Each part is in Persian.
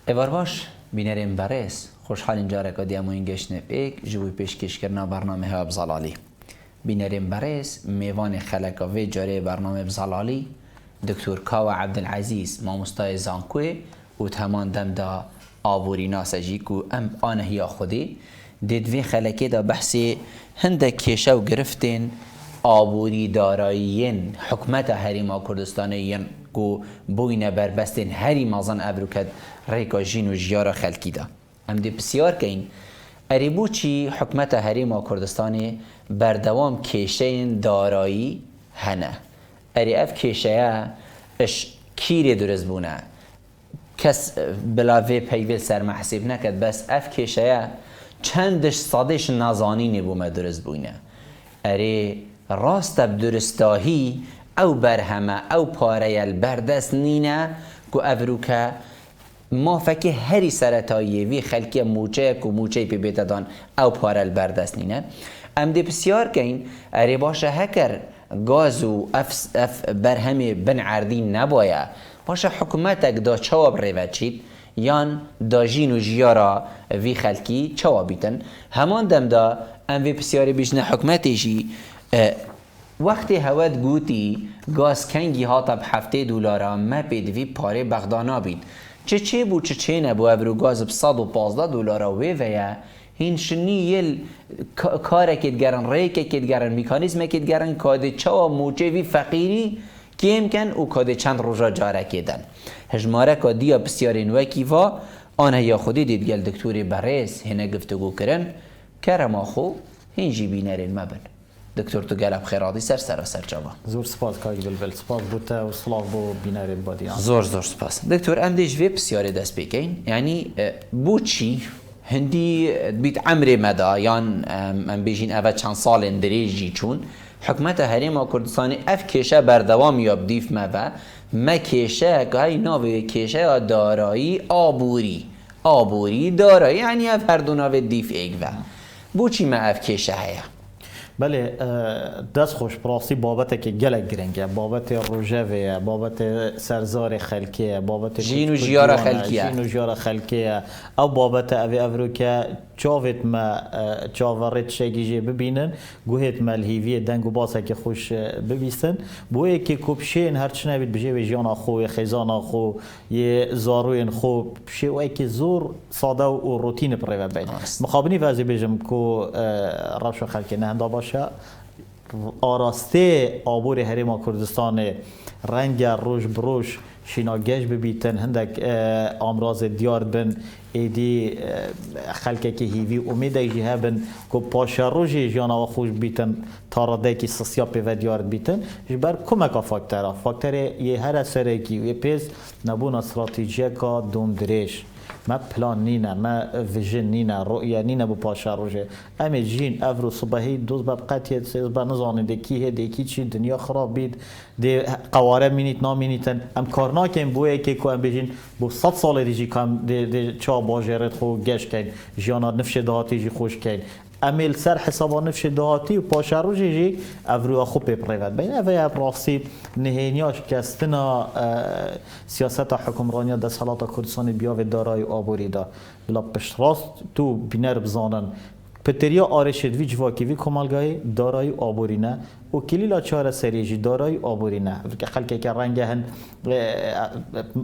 ایوار باش بینریم برس خوشحال اینجا رکادی امو این گشنه پیک جوی پیشکش کرنا برنامه ها بزلالی بینریم برس میوان خلقاوی جاره برنامه بزلالی دکتر کاو عبدالعزیز ماموستای زانکوی و تمان دم دا آووری ناسجی کو ام آنهیا خودی دیدوی خلقی دا بحثی هنده کشه و گرفتین آووری دارایین حکمت حریما کردستانیین کو بوین بربستین هری مازن ابروکت ریکا جین و جیارا خلکی دا ام دی بسیار کین اریبو چی حکمت حریما کردستانی بردوام کشه دارایی هنه اری اف کشه اش کیری درست بونه کس بلاوی پیویل سر محسیب نکد بس اف کشه چندش صادش نازانی نبومه درست بونه اری راست بدرستاهی او برهمه او پاره البردست نینه که افروکه ما فکر هری سرطاییه وی خلکی موچه که موچه پی بیتدان او پاره البردست نینه ام دی بسیار کن اری باشه هکر گاز و اف برهمی بن عردی نبایه باشه حکومتک دا چواب ریوه چید یان دا جین و جیارا وی خلکی چواب بیتن همان دم دا ام وی بسیاری بیشنه حکومتی جی وقتی هود گوتی گاز کنگی هاتا $70 ما پید وی پاره بغدانا بید چه بو چه نبو ابرو گاز $115 وی ویا هینشنی یل کاره کت گرن ریکه کت گرن میکانیزم کت گرن کاده چوا موچه وی فقیری که امکن او کاده چند روزا جاره کدن هجماره که دیا بسیارین وکی و آنها یا خودی دید گل دکتوری برز هنه گفتگو کرن کرم آخو هنجی بینرین مبن دکتور تو گلب خیراتی سر جواب زور سپاس کاری بلبل سپاس بوده و سلاغ بو بینرین بادیان زور سپاس دکتور ام دیش وی بسیاری دست بکن یعنی بو چی هندی بیت عمر مدا یان ام بیجین اوه چند سال اندریجی چون حکمت حریم کردستانی اف کشه بردوام یاب دیف ما کشه گاهی ناوی کشه دارایی آبوری دارایی یعنی اف هر دو ناوی دیف ایگوه بو چی ما اف کشه هیا بله دست خوش پراسی بابت که گلک گرنگه بابت روژوه بابت سرزار خلکیه بابت جین و جیار خلکیه او بابت اوی افرو که چاوت ما چاورت شگیجه ببینن گوهت ملهیوی دنگ و باسه که خوش ببیستن بوی که کبشین هرچی نبید بجه و جان خو خیزان خو یه زاروین خو بشه و که زور ساده و روتین پریوت بین مخابنی وزی بجم که روش خلکی نهنده باشه آراسته آبور حریم کردستان رنگ روش بروش شیناگش ببیتن هندک امراض دیار بن ایدی خلقه که هیوی امیده جیه بن که پاشا روشی جانا و خوش بیتن تاراده که سسیاپی و دیار بیتن جبر کمکا فاکتر یه هر سره که یه پیز نبون استراتیجیه که دوم دریش ما پلان نینه ما ویژن نینه رؤیه نینه بو پاشا روشه امی جین افرو صبحی دوز باب قطیت سیز با نزانیده کیه دیکی چی دنیا خراب بید دی قواره مینیت نامینیتن ام کارناکن بویه که ام بجین بو 100 سال دیجی کم دی چا باجرت خو گش کن جانا نفش دهاتی جی خوش کن امیل سر حسابا نفش دهاتی و پاشا روشه جی افرو خوب پریوت بین اوه راستی نهینیاش کستنا سیاست حکمرانی دست حالات کردستان بیاوه دارای آبوری دا بلا پشتراست تو بینر بزانن پتریا آرشد وی جواکی وی کمالگاهی دارای آبوری نه و کلیلا چهار سریجی دارای آبوری نه خلقه که رنگه هن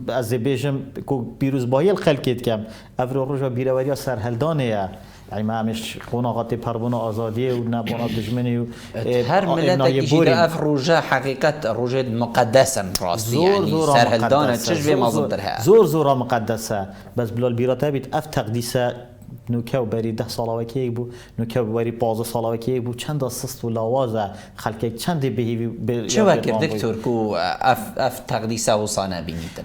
از بیجم که بیروز باهی خلقیت کم افرو روژا بیرواریا سرهلدانه یعنی ما همش قناعات پروانه آزادی و نبانا دشمنی و هر ملت که اف روجا حقیقت روجا مقدسن راستی یعنی سرهلدانه چش به مازن درها زور مقدسه بس بلال بیراته بیت اف تقدیسه نوکه بری 10 ساله کی بو نوکه بری 15 ساله کی بو چند اسست و لوازه خلک چند به چه وقت دکتر کو اف تقدیسه و صانه بینیدن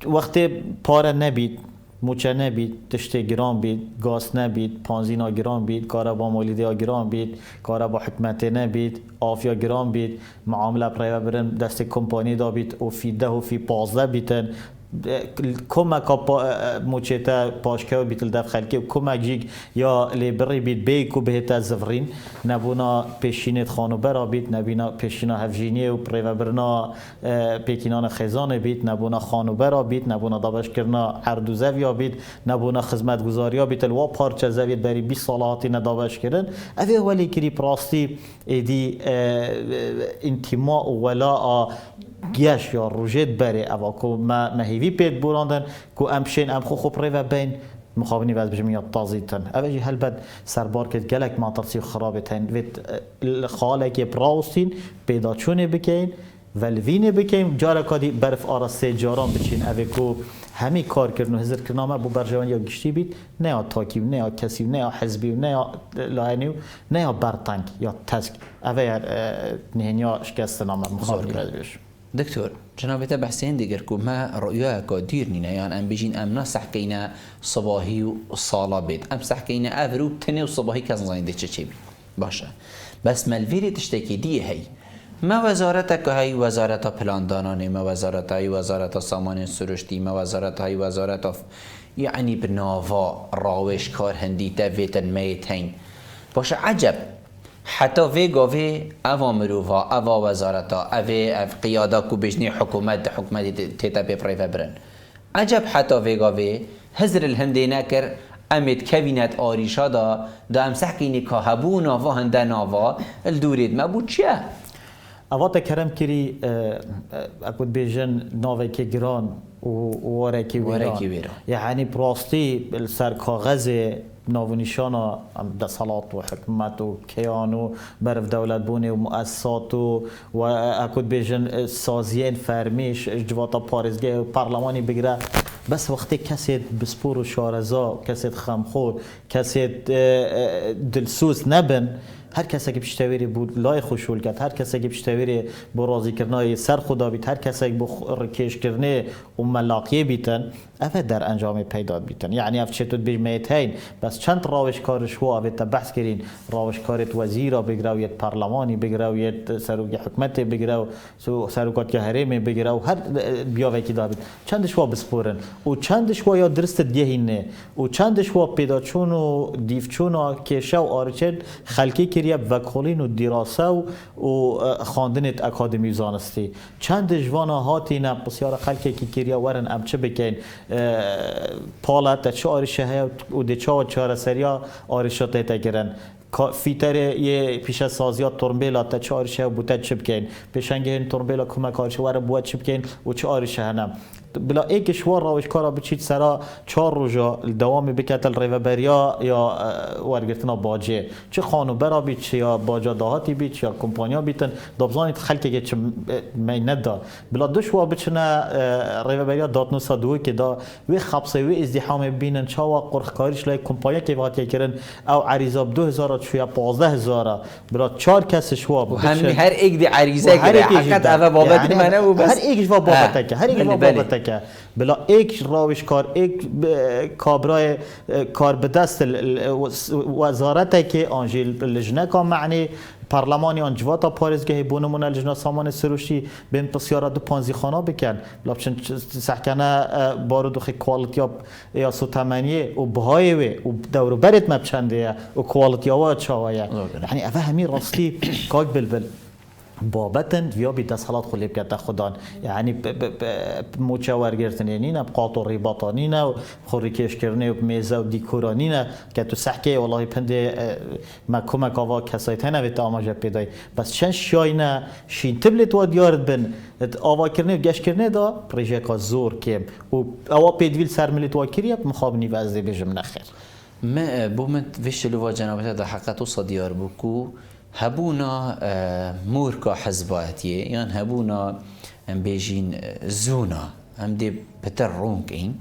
وقتی پاره نبید موچه نبید تشت گران بید گاز نبید پانزینا گران بید کارا با مولیده گران بید کارا با حکمت نبید آفیا گران بید معامله پریوه برن دست کمپانی دا بید و فی 10 و فی 15 بیتن کمک موچتا پاشکه بیتل دف خلکی و کمک جیگ یا لیبری بیت بیکو بهت زفرین نبونا پیشینت خانو برا بیت نبینا پیشینا هفجینی و پریوبرنا پیکینان خزان بیت نبونا خانو برا بیت نبونا دابش کرنا عرض زویا بیت نبونا خدمت گزاریا بیت الوا پارچه زویت بری 20 سالاتی ندابش کردن اوه ولی کری پراستی ایدی انتماع و ولاء گیش یا روجت بره اوا کو ما مهیوی پید براندن کو امشین ام خو پریو بین مخابنی وز بجمعیت تازیتن اوجی هل بد سربار کد گلک مانترسی خرابتن وید خالک براوستین پیدا چونه بکین ولوینه بکیم جارا کادی برف آراسته جاران بچین اوه کو همی کار کردن و هزر کرنامه بو برجوان یا گشتی بید نه یا تاکی و نه یا کسی و نه یا حزبی و نه یا لاینی و نه یا برتنگ یا تسک اوه نهنیا شکست نامه مخابنی وز بش دكتور جنابته بحثين ديگر کو ما رؤيا كدير نينا يعني ام بيجين ام نصح كينا صباحي وصاله بيت ام صح كينا افرو تني وصباحي كز زاينده چي باشه بس ملفيري تشتكي دي هي ما وزارتك هي وزارت پلاندانانه ما وزارت هي وزارت سامان سروشتي ما وزارت هي وزارت يعني بناوا راوش کار هندي تفيتن ميتين باشه عجب حتی وی گاوی اوامروها اوا وزارتا اوی قیادا کو بجنی حکومت تیتا بپری برن عجب حتی وی گاوی هزر الهندی نکر امید کبینت آریشا دا امسح کینی که هبو ناوا هنده ناوا الدورید ما بود چیه؟ اوات کرم کری اکود بیجن ناوی که گران و وارکی ویران یعنی پراستی سر کاغذ ناونیشانا دسالات و حکمت و کیان و برف دولت بونی و مؤسسات و اکود بیجن سازین فرمیش جواتا پارزگاه و پارلمانی بگیره بس وقتی کسی بسپور و شارزا کسی خمخور کسی دلسوز نبن هر کسی که پشتویری بود لای خوشول کرد هر کسی که پشتویری با راضی کردن سر خدا بیت هر کسی که با رکش کردن و ملاقیه بیتن اوه در انجام پیدا بیتن یعنی اف چطور بیجمیت هین بس چند راوش کارش هو اوه تا بحث کرین راوش کارت وزیرا بگراو یت پارلمانی بگراو یت سروک حکمت بگراو سروکات که حریم بگراو هر بیاوه که دابید چندش وا بسپورن و چندش وا یا درست دیهینه و چندش وا پیدا چون و دیفچون و کشه و آرچد خلکی کریه وکولین و دراسه و خواندنت اکادمی زانستی چند جوانا هاتی نه بسیار خلکی که کریه ورن ام چه بکن پالت چه آرشه های و دچا و چهار سریا آرشات تگرن فیتر یه پیش سازیات ترمبیلا تا چه آرشه و بوده چه بکن پیشنگه این ترمبیلا کمک آرشه ور بود چه بکن و چه آرشه هنم بلا ایکش وار راوش کارا بچید سرا 4 روزا دوام بکتل ریوبریا یا ورگرتنا باجه چه خانو برا بیت چه یا باجا دهاتی بیت چه یا کمپانیا بیتن دابزانیت خلقه که چه می ندا بلا دوش وا بچنه ریوبریا داتنو سادوی که دا وی خبصه وی ازدحام بینن چاوا قرخکاریش لای کمپانیا که وقتی کردن او عریضه 2000 چویا 15000 بلا 4 کسش وا هم هر یک دی عریضه گره حقیقت اوه بابت منه و بس هر ایکش وا بابت هر ایکش وا بابت بلا ایک راوش کار ایک کابرای کار به دست وزارته که آنجیل لجنه کا معنی پارلمانی آن جواتا پارزگاهی بونمون لجنه سامان سروشی بین پسیارا دو پانزی خانا بکن لابچن سحکنه بارو دوخی کوالیتی یا سوتمنیه و بهای و دورو برد مبچنده و کوالیتی ها چاویه یعنی اوه همین راستی کاک بلبل بابتن ویا بی دستحالات خلیب کرده خودان یعنی موچه ورگرتنی نینا بقاط و ریباطانی نه و خوری کش کرنه و میزه و دیکورانی نه که تو سحکه والله پنده مکمک آوا کسایت هنه ویت آماجه پیدای بس چند شای نه شین تبلت و دیارت بن آوا کرنه و گشت کرنه دا پریجه که زور کم و آوا پیدویل سرملیت و کریه مخابنی وزده بجم نخیر ما بومت ویشلو و جنابته دا حقیقتو صدیار بکو هبونا موركا حزباتيه يعني هبونا ام بيجين زونا ام دي بتر رونكين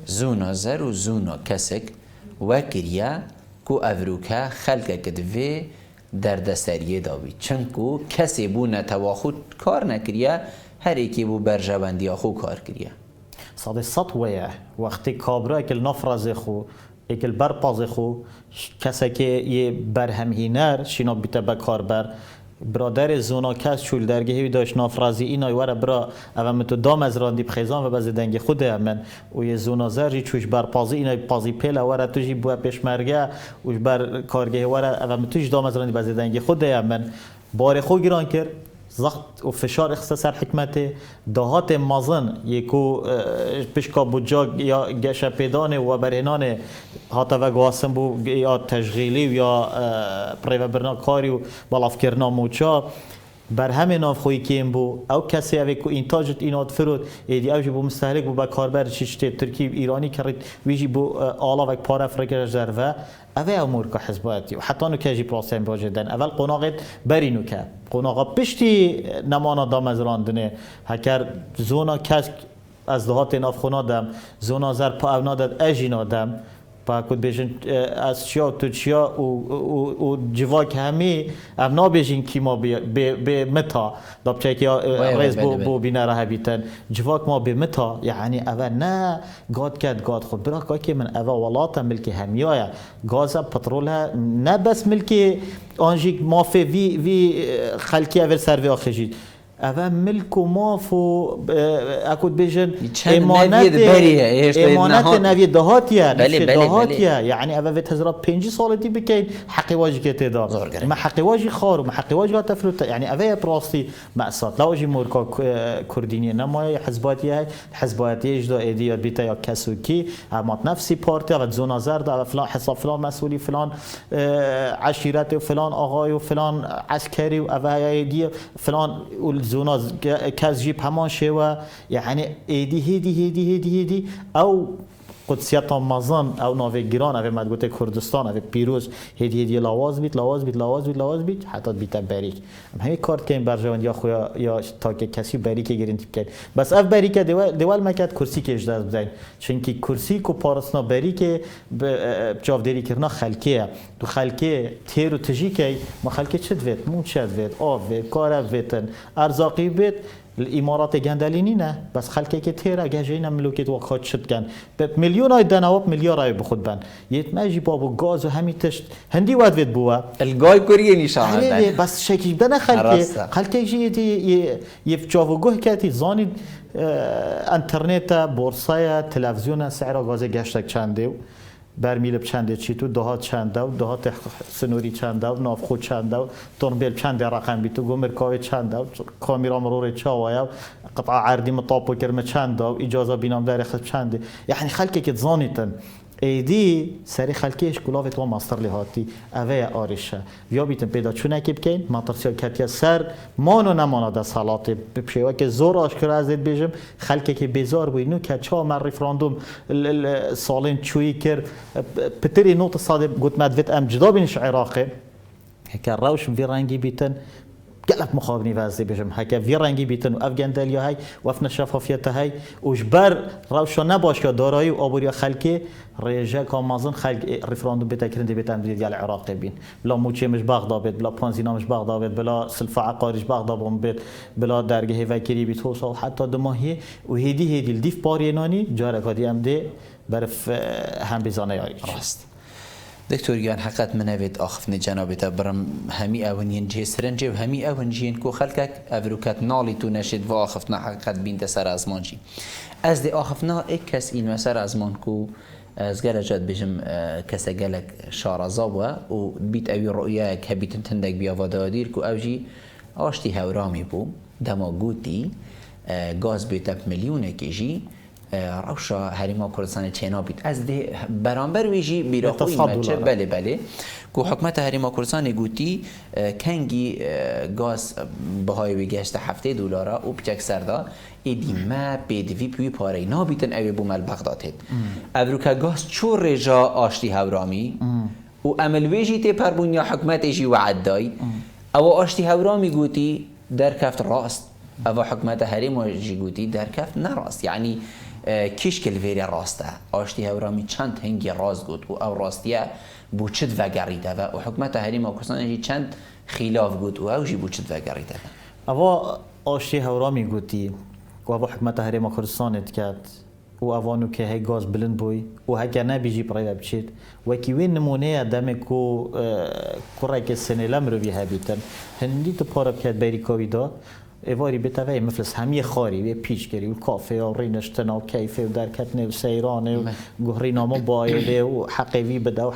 زونا زر و زونا كسك وكريا كو افروكا خلقه كدفي دردسريه داوي چنكو كسي بونا تواخد كار نكريا هر ايكي بو برجبندي اخو كار كريا صاد السطوية وقتی کابرا اکل نفرز خو اکل برپاز خو کسی که یه برهمهینر شینا بیته به کار بر برادر زونا کس چول درگهی داشت نافرازی اینا وره برا اول متو دام از راندی بخیزان و باز دنگ خوده من و یه زونا زرجی چوش بر پازی اینا پازی پیله وره توجی بو پیشمرگه و بر کارگه وره اول متوش دام از راندی باز دنگ خوده من بار خو گران کرد ضغط و فشار اختصاص حکمت دهات مازن یکو پشکا بوجاگ یا گش پیدانه و برهنان هاتا و گواسم بو یا تشغیلی یا پریو برنا کاری و بالاف کرنا موچا بر همه ناف خوی کیم بو او کسی اوی کو اینتاجت اینات فرود ایدی اوجی بو مستهلک بو با کاربر چیشته ترکی ایرانی کرد ویجی بو آلا و پار افریقا جرفه اوی امور که حزباتی و حتی نو کجی پلاسیم باجدن اول قناقت برینو که قناقا پشتی نمانا دام از راندنه هکر زونا کس از دهات ناف خونادم زونا زر پا اونادد اجینادم با کد بیشن از چیا تو چیا و جواک همی ابنا بیشن کی ما به متا داب چه که ریز بو بینا راه بیتن جواک ما به متا یعنی اول نه گاد کد گاد خود برا که من اول ولات ملک همیایا گاز پترول نه بس ملک آنجیک مافی وی خلکی اول سروی آخجید اول ملک و ماف و اکود بیشن امانت نوی دهاتیه دهاتیه یعنی اول وقت هزار 5 سالتی بکن حقی واجی که تدا ما حقی واجی خار و ما حقی واجی تفلت یعنی اول براستی مأسات لا واجی مورکا کردینی نمای حزباتیه حزباتیه اجدا ایدیات بیتا یا کسوکی امات نفسی پارتی و زونا زرد و فلان حساب فلان مسئولی فلان عشیرت و فلان آقای و فلان عسکری و اول ایدی فلان زونا کس جیب همان شوا يعني هدي او قدسیت مازن او ناوی گران او مدگوت کردستان او پیروز هدی لواز بیت حتی بیت باریک همین کارت که این برجوان یا خویا یا تا که کسی باریک گرینتی کرد بس اف باریک دیوال مکد کرسی که اجازه بدین چون که کرسی کو پارسنا باریک جاوداری کردن خلکیه تو خلکیه تیر و تجیکی ما خلکی چه دوید مون چه دوید آب وید کار ویدن ارزاقی بید الامارات گندلینی نه بس خلکی که تیره گجینا ملوکیت وقت شد کن به میلیون ای دنواب میلیارد بخود بن یت ماجی بابو گاز و همین تشت هندی واد وید بوا الگای کوریه نشان بس شکی بدن خلکی جی یفجاوگوه کتی زانی انترنت بورصه تلویزیون سعر گاز گشتک چنده برمیل چنده چی تو دهات چنده و دهات سنوری چنده و نافخو چنده و توربیل چنده رقم بیتو گمرکاوی چنده و کامیرا مرور چاوایا قطع عردی مطابو کرمه چنده و اجازه بینام داری خد چنده یعنی خلکی که زانیتن ایدی سری خلکیش کلاوی تو ماستر لهاتی اوه آریشه یا بیتن پیدا چونه که بکن ماترسیا کتیا سر مانو نمانا سالات بپشیوه که زور آشکر از دید بیجم خلکی که بیزار بوی نو که چا من ریفراندوم سالین چویی کر پتری نوت صادب گوت مدویت ام جدا بینش عراقه هکر روش وی رنگی بیتن قلب مخابني وازي بجم هكا في رنگي بيتن و افغانداليا هاي وافنا شفافيته هاي وجبر روشا نباش دارایی و آبوریا خلقی ريجا كامازن خلق ريفراندوم بتاكرين دي بتام ديال العراق بين بلا موچي مش بغداد بيت بلا بانزينا مش بغداد بيت بلا سلفا عقارج بغداد بوم بيت بلا درگه وكيري بيت توصل حتى دماهي وهدي الديف باريناني جارك دي ام دي برف هم بزانه ياري راست دكتور جان حقت منابت آخفني جنابت برم همي أونين جه سرنجه و همي أونجين كو خلقك أفروكات نالي تو نشد و آخفنا حقت بين تسر أزمان جي از دي آخفنا اك كس این مسر أزمان كو از گلجات بجم کس گلک شارزابه و بیت اوی رؤیا که بیتن تندک بیا ودادیر کو اوجی آشتی هورامی بو دما گوتی گاز بیتب میلیونه کیجی روشا هریما کردستان چینا بیت از ده برانبر ویجی بیراخوی مچه بله کو حکمت هریما کردستان گوتی کنگی گاز بهای ویگشت $70 و بچک سردا ایدی ما بیدوی پوی پاره نابیتن اوی بومل بغداد هید اوروکا گاز چور رجا آشتی هورامی و عمل ویجی تی پربون یا حکمت ایجی وعد دای او آشتی هورامی گوتی در کفت راست او حکمت هریما جی گوتی در کفت نراست یعنی کیش کل ویری راسته آشتی هورامی چند هنگی راز گود و او راستیه بو چد وگریده و حکمت هریما کردستان چند خلاف گود و او جی بو چد وگریده او آشتی هورامی گوتی و او حکمت هریما کردستان کرد و اوانو که هی گاز بلند بوی و هکر نبیجی پرایو بچید و کی وین نمونه دم کو کره که سنه لمرو بی هبیتن هندی تو پارا بکرد بری کویدا ایواری بتوی مفلس همی خاری و پیچ کری و کافه و رینشتن و کیفه و درکتنه و سیرانه و گهری نامو بایده و حقیوی بده و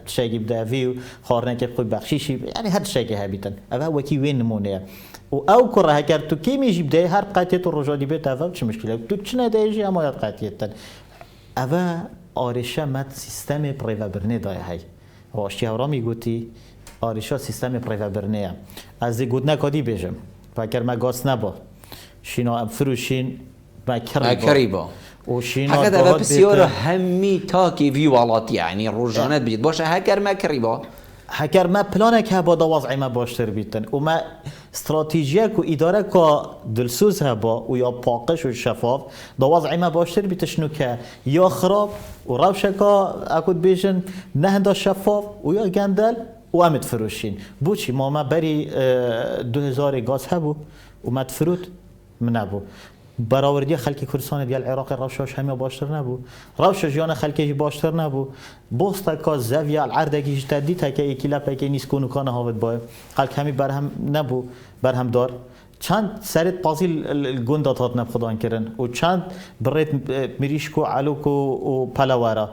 شاگی بدوی و خارنه که خوی بخشیشی یعنی هر شاگی هبیتن اوه وکی وین نمونه و او کره هکر تو کی میجی بده هر قطعه رو رجادی بیت اوه چه مشکله تو چه ندهیجی اما یاد قطعه تن اوه آرشه مد سیستم پریو برنه دای های واشتی هورا میگوتی آرشه سیستم پریو برنه از گود نکادی بیجم فکر ما گاز نبا شینا فروشین ما کریبا و شینا هكذا بسيارة همي تاكي في والات يعني روجانات بجد باشا هكر ما كريبا هکر ما پلانک هبا دا وضعی ما باشتر بیتن و ما استراتیجیه که اداره که دلسوز هبا و یا پاکش و شفاف دا وضعی ما باشتر بیتشنو که یا خراب و روشه که اکود بیشن نه دا شفاف و یا گندل و امت فروشین بوچی ما بری 2000 گاز هبو و مت فرود من نبو براوردی خلک کردستان دیال عراق روشش همه باشتر نبو روش جان خلکی باشتر نبو بوستا کا زاویه العردگی جدی تا که یکی لپه که نیست کنو کانه هاود با خلک همی برهم نبو برهم دار چند سرت پازیل الگوندات هات نبخدان کردن و چند برت میریشکو علوکو و پلاوارا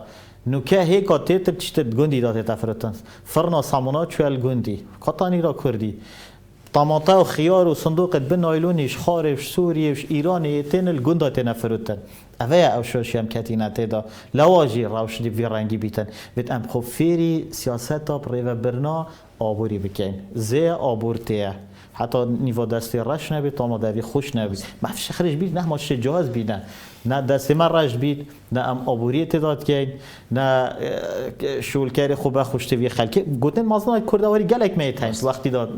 نوکه هیکا تیتر چیت گوندی داده تفرتن فرنا سامونا چوال گوندی قطانی را کردی طماطا و خيار و صندوق بن نايلونيش خارش سوريش ايراني تن الجندا تنفرتن اوه او شوش هم كاتينات دا لواجي راوش دي في رنگي بيتن بيت ام خفيري سياستا بريو برنا آبوری بکن زی آبورتیه حتی نیو دستی رش نبید تا ما دوی خوش نبید ما فيش خرج بید نه ما جهاز بید نه دستی من رش بید نه ام آبوری تعداد کن نه شولکاری خوبه خوش توی خلک گفتن مازن کردواری گلک میتونست وقتی داد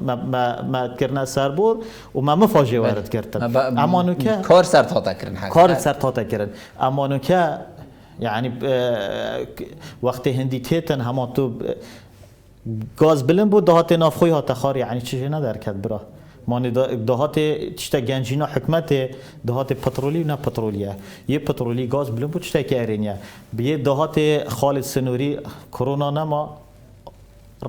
ما کرنا سربور و ما مفاجئه وارد کردن اما نو که کار سر تا کردن کار سر تا کردن اما نو که یعنی وقتی هندی تیتن همان تو گاز بلند بود دهات نافخوی ها تخار یعنی چیزی ندار کرد برا مانی دهات چتا گنجینا حکمت دهات پترولی نه پترولیه یه پترولی گاز بلند بود چتا که ارینیه بیه دهات خالد سنوری کرونا نما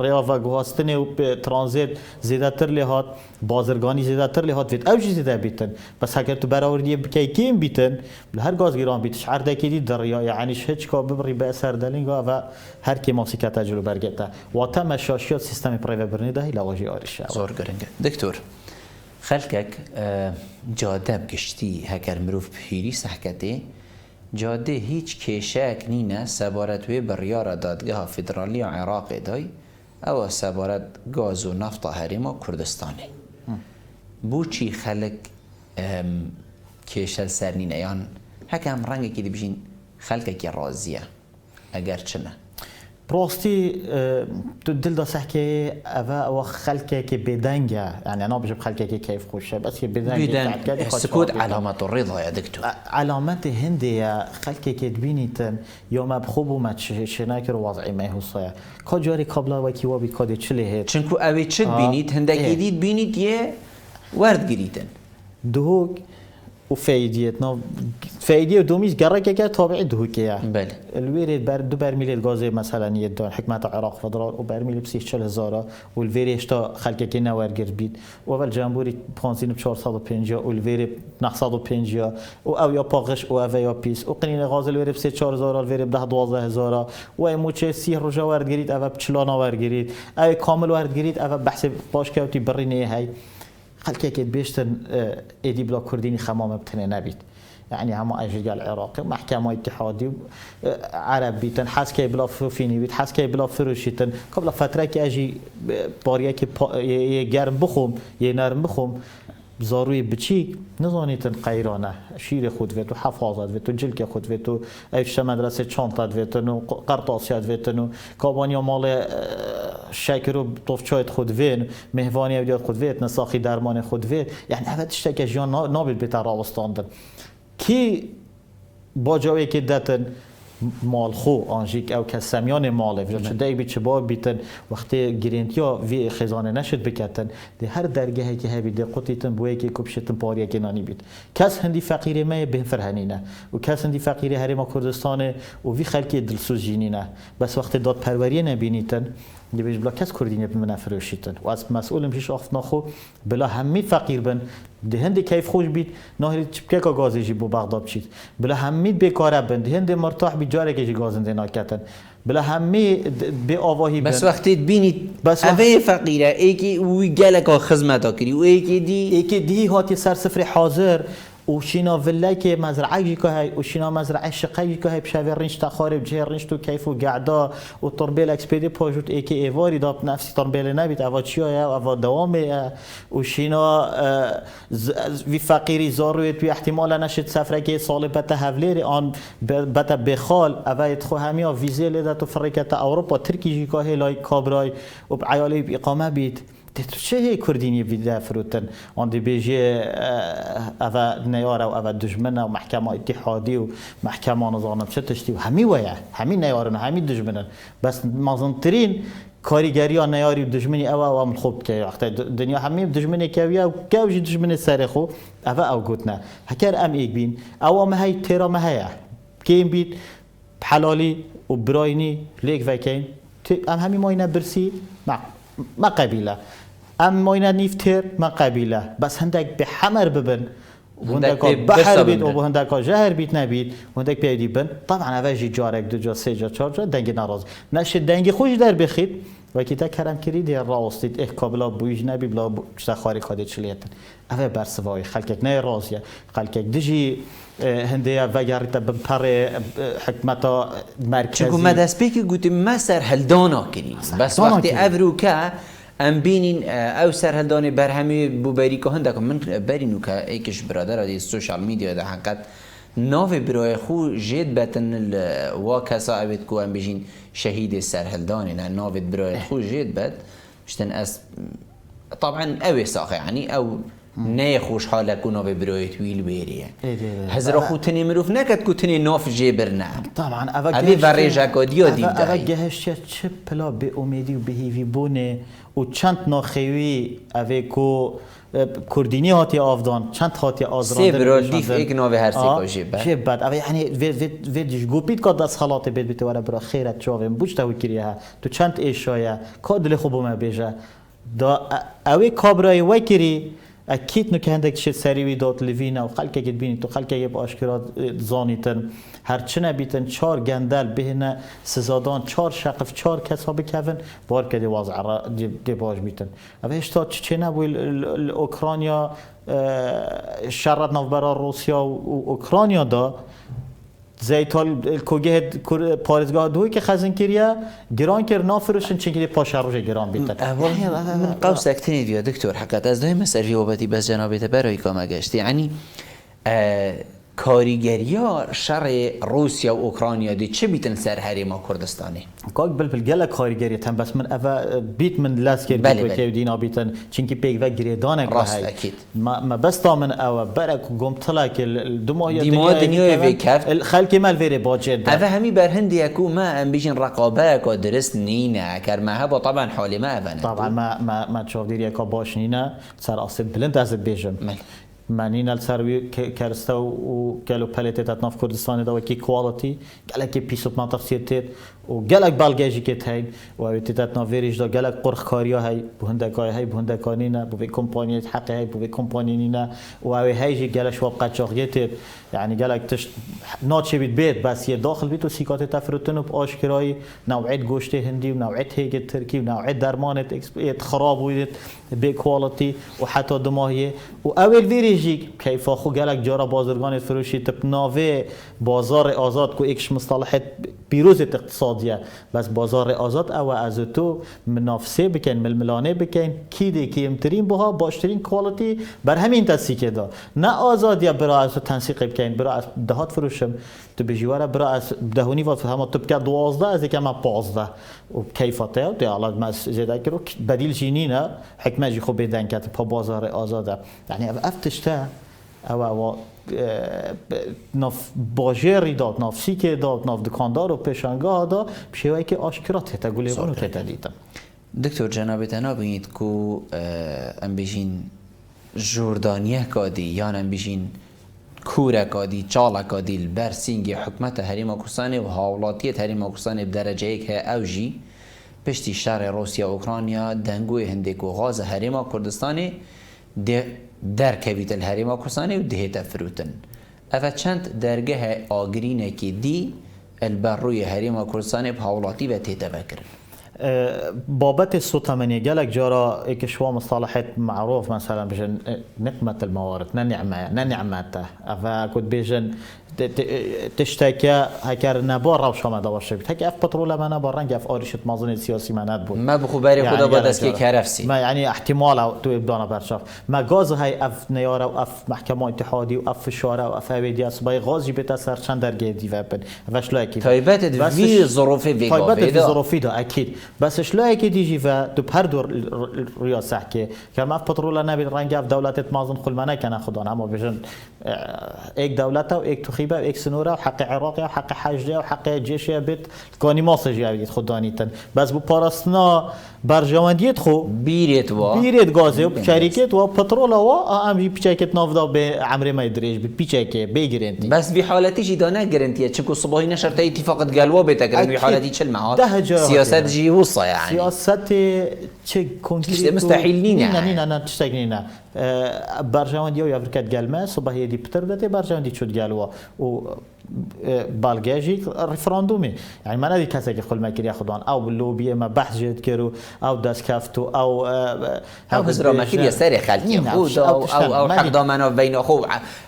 ریا و گواستن و ترانزیت زیاده تر لحات بازرگانی زیاده تر لحات وید اوجی زیاده بیتن بس اگر تو براوردی بکی کیم بیتن هر گاز گیران بیتش عرده کی دید دریا یعنی هیچ کا ببری به اثر دلینگا و هر کی موسیقی تجربه برگته و تم شاشیات سیستم پرایو برنی ده لاواجی آریشه زور گرنگه دکتور خلکک جاده بگشتی هکر مروف بهیری سحکتی جاده هیچ کشک نینه سبارتوی بریار دادگاه فدرالی عراق دای او سبارت گاز و نفط هریما کردستانی بو چی خلق کشل سرنینه یان هکم رنگی که دی بشین خلقه که راضیه اگر چنه براستی تو دل دا سحکه او خلقه که بدنگه یعنی انا بجب خلقه که کیف خوشه بس که بدنگه سکوت علامت الرضا یا دکتور علامت هندیه خلقه که دبینیتن یا مبخوب و متشنه که رو وضعی میهوسایه که جاری کابلا وکی وابی کاده چلی هید چنکو اوی چد بینید هندک ایدید بینید یه ورد گریتن دهوک و فایدیتنا فایدی و دومیز گرک که تابع دهوکیه بله الویرید بر دو برمیل گاز مثلا یدان حکمت عراق فدرال و برمیل بسیج 40,000 و الویریش تا خلک که نورگرد بید و اول جنبوری 450 و الویری 950 و او یا پاقش و او یا پیس و قنین غاز الویری بسیج 4,000 الویری 12,000 و ایموچه 30 روزه وردگیرید او بچلان وردگیرید او کامل وردگیرید او بحث باش کهوتی برینه های خلکه که بیشتر ایدی بلا کردینی خمام بتنه نبید يعني هم اجيال العراقي محكمه اتحادي عرب بيتن حس كي بلا فيني بيت حس كي بلا فروشيتن قبل فتره كي اجي باريا كي گرم بخوم يه نرم بخوم زاروی بچی نزانیتن قیرانه شیر خود ویتو حفاظت ویتو جلک خود ویتو ایش مدرسه چانتت ویتو قرطاسیت ویتو کابانیا مال شکر و طفچایت خود وین مهوانی اودیات خود ویت نساخی درمان خود ویت یعنی اول تشتکه جان نابید بیتر راوستاندن کی با جایی که دتن مال خو آنجیک او کسمیان ماله و چه دی چه با بیتن وقتی گرینتیا وی خزانه نشد بکتن ده هر درگاهی که هبی ده قطیتن بوی که کبشتن پاریا که نانی بید کس هندی فقیره ما به فرهنینه و کس هندی فقیره هرما کردستان و وی خلکی دلسوز جینینه بس وقتی داد پروریه نبینیتن دی بیش بلا کس کردینه به منفروشیتن و از مسئول میشه آفت نخو بلا همه فقیر بن ده هندی کیف خوش بید نهری چپکه که گازی جی بو بغداد چید بلا همه بیکاره بن ده هندی مرتاح بی جاره که جی گازنده ناکتن بلا همه به آواهی بن بس وقتی بینید اوه فقیره ایکی وی گلک خدمت کری و ایکی دی هاتی سر سفر حاضر و شینا ولی که مزرعه جی که های و شینا مزرعه شقه جی که های بشوی رنج تخارب جه رنج تو کیف و گعدا و تربیل اکسپیدی پاجوت ای که ایواری داب نفسی تربیل نبید اوا چیه اوا دوامه و شینا وی فقیری زاروی توی احتمال نشد سفره که سال بتا هفلیر آن بتا بخال اوا اتخو همیا ویزه لیده تو فرکت اروپا ترکی جی که های لای کابرای و عیالی اقامه بید چه هی کردینی ویده فروتن آن دی بیجی اوه نیاره و اوه دجمنه و محکمه اتحادی و محکمه نظام چه تشتی و همی ویه همی نیارن همی دجمنن بس مازنترین کاریگری ها نیاری و دجمنی اوه و هم خوب که وقتی دنیا همی دجمنی کویه و کوجی دجمنی سر خو اوه او گوتنه هکر ام ایک بین اوه مهی تیرا مهیه کیم بید حلالی و براینی لیک وکین ام همی ماینه برسی ما قبیله ام ماینه نیفتر ما قبیله بس هندک به حمر ببن وهندك بحر بيت وهندك جهر بيت نبيت وهندك بيدي بن طبعا اوجي جارك دو جا سه جا چهار جا دنگ ناراض نشه دنگ خوش در بخید و کی تا کرم کری دی راستید احکابلا بویج نبی بلا چتا خاری خادی چلیتن اوه برسوای خلکک نه راضیه خلکک دجی هندیا وگرت بپر حکمتا مرکزی چون ما دست پیکی گوتی ما سرهلدانا کنی بس وقتی افروکا ام بینین او سرهلدان برهمی بوبری که هندک من برینو که ایکش برادر دی سوشال میدیا ده حقیقت ناو برای خو جد بتن وا کسا اوید کو ام بجین شهید سرهلدانی نه ناو برای خو جد بت شتن اس طبعا اوی ساخه يعني او نه خوش حاله کو ناو برای تویل بیریه هزار خو تنی مروف نکد کو تنی ناف جبر نه طبعا اوی ورجا کدیا دید اوه گهشت چه پلا به امیدی و بهیوی بونه و چند ناخوی اوه کو کردینی هاتی آفدان چند هاتی آزرانده سه برای دیف ایک ناوه هر سیکا جبت اوه یعنی ویدیش گوپید که دست خلاط بید بیت وره برا خیرت چاویم بوچ تاوی کریه ها تو چند ایشایه که دل خوبو ما بیجه دا اوه کابرای وکری اكيد نو هندك شي سريوي دوت ليفينا وخلكه قد بيني تو خلكه يب اشكرات زانيتن هرچنه بيتن 4 گندل بهنه سزادان 4 شقف 4 کسا بکوین بار که دی وضع دی باش بیتن اوهش تا چه نبوی اوکراینیا شرط نو برا روسیا و اوکراینیا دا زیتال کوگه پارزگاه دوی که خزن کریه گران کر نافروشن چنگی پاش روش گران بیتن من قوس اکتنی دیا دکتر حقیقت از دایم سروی وبتی بس جنابیت برای کام گشت یعنی کاریگریا شر روسیا و اوکراینیا دی چه بیتن سر حریم کردستانی کاک بل گله کاریگری تام بس من اوا بیت من لاس کر بیت که دینا بیتن چنکی پیگ و گریدان راست اكيد ما بس تا من اوا برک گم طلع که دنیا ویکف خلک مال ویری باجد اوا همی بر هندی اكو ما ام بیشن رقابه کو درست نینه کر ما هبا طبعا حال ما افنه طبعا ما تشوف دیری کا باش نینه سر اصل بلند از بیجم معنی نالسروی کرسته و کلو پلیت ناف کردستان دا و کی کوالتی گله کی پیسوب ناتفسیرت و گله بالگیجی که تاین و اوتیت ناویریش دا گله قرخ کاریا های بهندکای های بهندکانی نه بو کمپانی حق های بو کمپانی نه و اوی هایجی گله شواب قچاقیت یعنی گله تش ناتش بیت بس یه داخل بیت و سیکات تفرتن و آشکارای نوعیت گوشت هندی و نوعیت هیگ ترکی و نوعیت درمانت خراب بودید به کوالتی و حتی دماغی و اول ویریجی کیف خو گله جارا بازرگان فروشی تپ ناوه بازار آزاد کو ایکش مصطلحات پیروز اقتصادیه بس بازار آزاد او از تو منافسه بکن ململانه بکن کیده که امترین بها باشترین کوالیتی بر همین تسیکه دا نه آزادی برای از تنسیق بکن برای از دهات فروشم تو بجواره برای از دهونی و همه تو بکن 12 از که ما 15 و کیفاته و دیالات ما زیاده کرو بدیل جینینه حکمه جی خوب بدن که پا بازار آزاده یعنی افتشته او ناف باجری داد ناف سیکه داد ناف دکاندار و پیشنگاه داد بشوی که آشکارات هتا گلی اونو که دیدم دکتر جناب تنا بینید کو ام بیشین جردانیه کادی یا ام بیشین کورا کادی چالا کادی البرسینگ حکمت هریما کردستان و حاولاتیت هریما کردستان بدرجه یک اوجی پشتی شهر روسیا و اوکراینیا دنگوی هندک و غاز هریما کردستان در کویت الهریما کردستان و دهیت فروتن اما چند درگه آگرینه که دی البروی هریما کردستان به حاولاتی و تیتا بکرن بابت السوتمنية قالك جرى كشوا مصطلحات معروف مثلا بجن نقمة الموارد نعمته فكنت بيجن تشتكى هكار نبار روش ما داشته بيت هكي اف بترول ما نبار رنج اف آريشة مازن سياسي ما ندبود ما بخبري خدا بعد از که کرفسی ما يعني احتمال تو ابدانا برشاف ما غاز هاي اف نيارة و اف محكمة اتحادي و اف شارع و اف هويدي اسباي غاز جبت اثر چند درجه دي وبن واش لايكي تايبات في ظروفي فيغا تايبات في ظروفي ده اكيد بس اش لايكي دي و تو بهر دور رياسه كي كما اف بترول نبي رنج اف دولت مازن خلمانه كان خدان اما بجن ايك دولته و ايك تخيبه و ايك سنوره و حق عراقي و حق حجه و حق جيشه بيت كاني ماسجي بيت خدانيتن بس بو باراسنا برجوانديت خو بيريت غازه و شركت و بترول و ام بي بيچكت نافدا به عمري ما يدريج بيچكه بيگرنتي بس بحالتي جي دانا گرنتي چكو صباحي نشرت اتفاق قلوا بتكرن بحالتي چل معاد سياسات جي وصا يعني سياسات چه كونكريت مستحيل نين يعني انا تشتغنينا برجواندي و يفركت قلمه صباحي دي بتردته برجواندي چود قلوا و بالجاجي ريفراندومي يعني ما ندي كاسه خل ما كري ياخذون او باللوبيه ما بحث جد كرو او داس كافتو او هزرا ما كري ساري خالتي خود او حق ضمانه بين اخو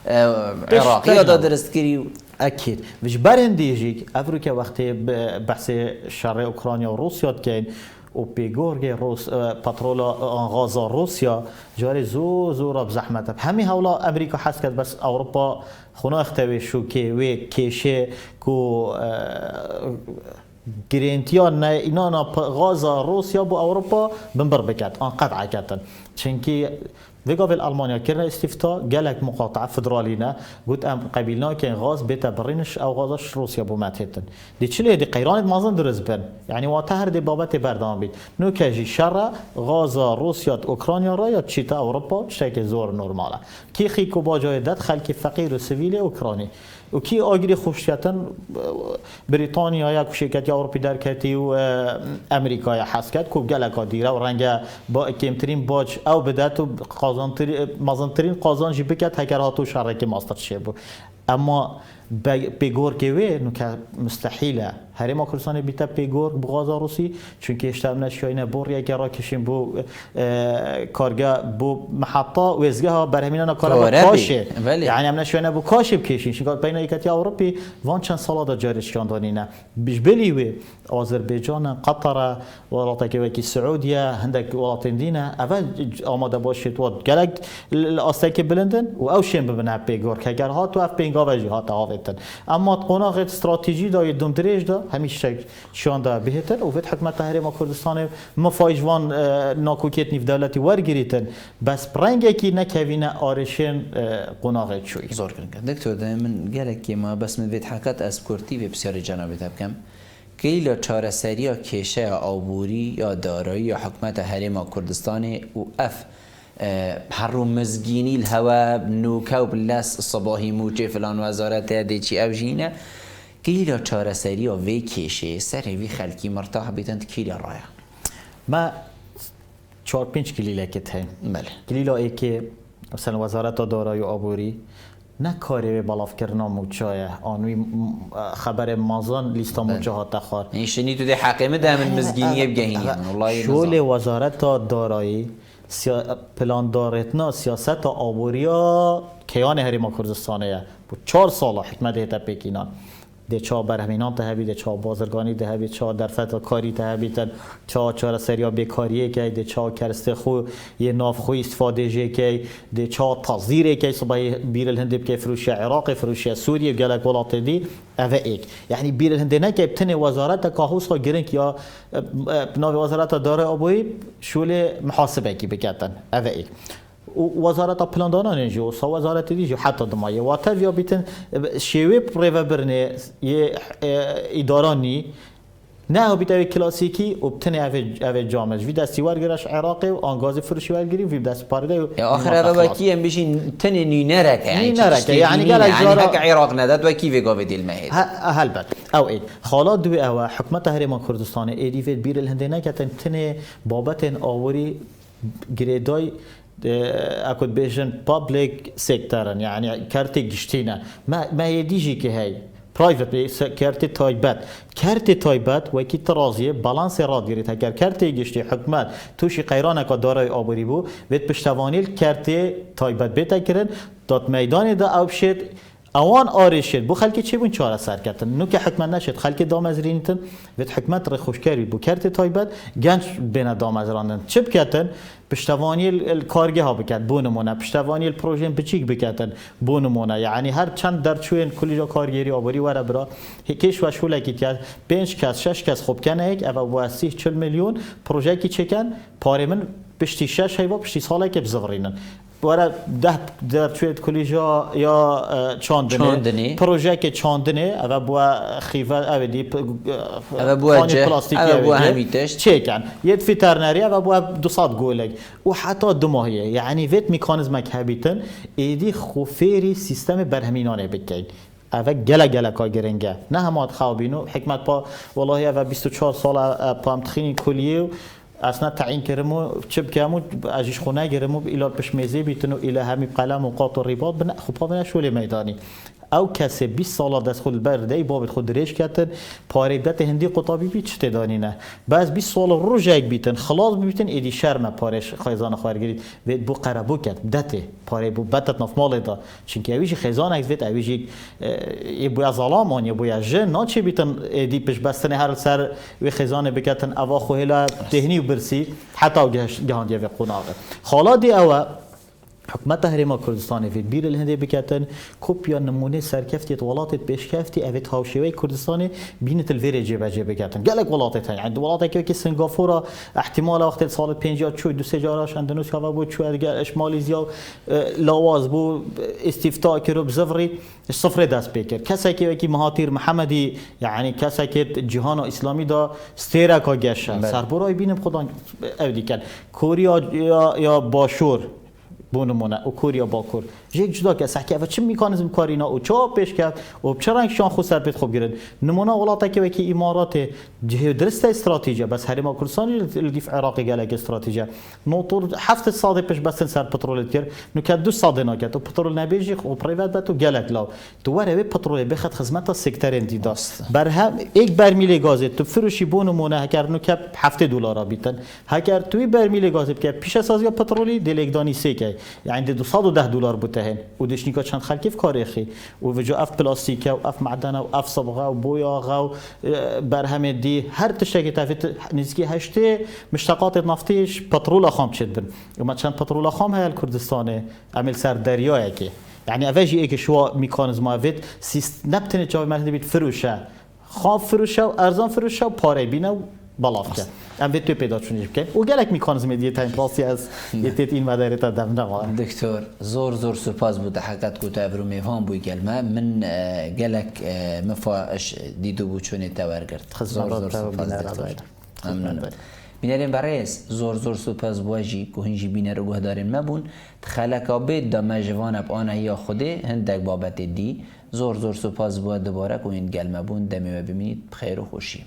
عراقي دا درست كري اكيد مش برنديجي افريقيا وقت بحث شر اوكرانيا وروسيا كاين و بيغورغي روس بترولا غازا روسيا جاري زو بزحمته همي هولا امريكا حسكت بس اوروبا خونا اختوي شو كي وي كيشه كو گرینتیان اینا غازا روسیا با اروپا بنبر بکرد آن قطع کردن چونکی ویگاویل آلمانیا کرد استفتا گلک مقاطعه فدرالینا گفت ام قبیلنا که غاز بیت برینش او غازش روسیا بو ماتیتن دی چلی دی قیران مازن درز بن یعنی واتهر دی بابت بردام بید نو کجی شر غازا روسیا اوکراینیا را یا چیتا اروپا شک زور نرماله کی خیکو با جای داد خلک فقیر و سویل اوکراینی و کی آگری خوشیتن بریتانیا یا شرکت اروپی درکتی و امریکا یا حسکت کو گلک دیره و رنگ با کمترین باج او بدات و مازنترین قازان جی بکت هکراتو شرکت ماستر شبو اما پیگور که وی نو که مستحیله هریما کردستان بیت پیگور بغازا روسی چون که اشتباه نشاینه بور یک را کشیم بو کارگاه بو محطه وزگاه برهمینا کار کاشه یعنی هم نشاینه بو کاشه بکشین چون بین ایکتی اروپی وان چند سال دا جاری شاندانینه بیش بلیوی آذربایجان قطر ولات که وکی سعودیه هندک ولات دینه اول آماده باشید و گلک آستک بلندن و اوشین ببینه پیگور که اگر هات و اف پینگا وجه هات آویتن اما قناق استراتژی دا دوم دریج دا همیشه شان دا بهتر و وقت حکمت هریما کردستان مفایجوان ناکوکیت نیف دولتی ورگریتن بس برنگه کی نکوینه آرشن قناق چوی زور کنگ دکتر من گله کی ما بس من وقت حکت از کورتی و بسیاری جنابت بکم کیلا چاره سریا کشه آبوری یا دارایی یا حکمت هریما کردستان و اف حرم مزگینی الهوا نوکاو بلس صباحی موچه فلان وزارت دی چی اوجینه کیلا چاره سریا وی کشه سر وی خلکی مرتاح بیتند کیلا رایا ما 4-5 کلیله که تایم بله کلیلا ای که مثلا وزارت دارایی و آبوری نه کاری بلاف کردن موچایه آنوی خبر مازن لیستا موچه ها تخار این شنی تو ده حقیمه ده من مزگینیه بگهینی شول وزارت دارایی پلان دارتنا سیاست آبوریا کیان هریما کردستانه بود 4 سال حکمت هیتا پیکینان ده چا برهمینان تهبید ده چا بازرگانی تهبید چا در فتح کاری تهبید چا چاره سریا بیکاریه که ده چا کرسته خو یه ناف خو استفاده جه که ده چا تزدیره که صبح بیر الهند که فروش عراق فروش سوریه گلک ولات دی اوه ایک یعنی بیر الهند نه که بتنه وزارت کاهوس خو گرنک یا ناو وزارت داره آبوی شول محاسبه کی بکتن اوه ایک وزارت پلاندانان اینجا و وزارت دیجی حتی دمایه و تا ویا بیتن شیوه پروه برنه یه ادارانی نه بیت اوی کلاسیکی و بتنی اوی جامعه وی دستی ورگرش عراقی و آنگاز فروشی ورگیری وی دست پارده یا آخر اوی کی هم بشین تنی نینرک یعنی گل هک عراق نداد و کی وگا بدیل مهید هل بد او اید حالات دوی او حکمت هرمان کردستان ایدی وید بیر الهنده نکتن تنی بابت آوری گریدای اكود بيجن بابليك سيكترن يعني كارتي جشتينا ما يديجي كي هي برايفت كارتي تايبات كارتي تايبات وكي ترازيه بالانس راد گريت اگر كارتي گشتي حكومت توشي قيرانه کا دارای آبری بو ويت پشتوانيل كارتي تايبات بتكرن دات ميدان دا اوبشت اوان آرشید بو خلکی چی بون چاره سر کردن نو که حکمت نشد خلکی دامزرینتن وقت حکمت ر خوشکاری بو کرد تایبت گنج بین دامزراندن چی بکردن پشتوانی کارگاه ها بکرد بو نمونه پشتوانی پروژه بچیک بکردن بو نمونه یعنی هر چند درچوین کلی جا کارگری آبری وره برا هیچ و شوله کی تیاد 5 کس 6 کس خوب کنه یک او با 30 میلیون پروژه کی چکن پاره من پشتی 6 هیوا پشتی ساله که بزغرینن وارد در توی کلیجا یا چاندنی پروژه که چاندنه و با خیفه اولی و با جه و با همیتش چیکن یه فیترنری و با 200 گولگ و حتی 2 ماهیه یعنی ویت میکانیزم که هبیتن ایدی خوفری سیستم برهمینانه بکن اوه گله کا گرنگه نه همات خوابینو حکمت با والله و 24 سال پامتخین کلیه اصلا تعیین کردم چپ کردم ازش خونه گرفتم ایلاد پشمیزی بیتونو ایله همی قلم و قاط و رباط بنا خوب نه شوله میدانی او کسی 20 سال دست خود برده بابت خود ریش کردن پاره بدت هندی قطابی بی چه دانی نه بعد 20 سال روزک بیتن خلاص بیتن ایدی شرم پارش خیزان خارگیری و بو قربو کرد دته پاره بو بدت نف مال دا چونکه اویش خیزان اگه ویت اویش ای بو ظلامان یا بو جن نه چه بیتن ایدی پش بستن هر سر و خیزان بکتن اوا خوهلا دهنی و برسی حتی جهان و قناعه حالا دی او حکومت هرما کردستان وید بیر الهنده بکتن کپیا نمونه سرکفتی ولاتت بشکفتی اوید هاوشوی کردستان بینت الویر جبه بکتن گلک ولاتت هن عند ولاتت که سنگافورا احتمال وقت سال 50 چوی 2 جاراش اندونزیا و بود چوی دیگه اش مالزیا لاواز بو استفتاء کرو بزفری صفر دست بکر کسی که مهاتیر محمدی یعنی کسی که جهان اسلامی دا استیرا کا گشه سربرای بینم خدا اودی کن کوریا یا باشور بونمونه و کوریا باکور یک جدا که سحکه و چه میکانیزم کارینا و چه پیش کرد و چه رنگ شان خود سر بید خوب گرد نمونه ولاتا که وکی امارات جه درست استراتژی بس هرما کردستان الدفاع عراقی گلک استراتژی نوتور 7 سال پیش بس سر پترول کرد نو که 2 سال نکرد و پترول نبیجی و پرایوت بتو گلک لاو تو وره پترول بخد خدمت سکتر انتیدا بر هم یک برمیل گاز تو فروشی بونمونه هکر نو که $7 بیتن هکر توی برمیل گاز که پیش از سازی پترولی دلگدانی سیکه يعني $210 بتهن ودش نيكا چند خلكي في كاريخي وفجو اف بلاستيكا واف معدنه واف صبغه وبوياغه برهم دي هر تشكي تافت نزكي هشتي مشتقات نفتيش بترول خام تشدن وما چند بترول خام هي الكردستان عمل سر دریایه که يعني افاجي ايك شو ميكانيزم افيت نبتني جاوي مثلا بيت فروشه خام فروشه و ارزان فروشه و پاره بینه بالاف کرد ام به تو پیدا چونیش بکن و گلک میکانیزم دیگه تایم پلاسی از یتیت این مداره تا دم نما دکتر زور سپاس بود حقیقت کو تابرو میفهم بو گلمه من گلک مفاش دیدو بو چونی تاورگرد زور سپاس دکتر ممنون بینرین برایس زور سپاس بواجی که هنجی بینر و گهدارین مبون تخلقا بید دا مجوان اب آنه یا خوده هندک بابت دی زور سپاس بود دوباره که این گلمه بون دمی و ببینید بخیر و خوشی.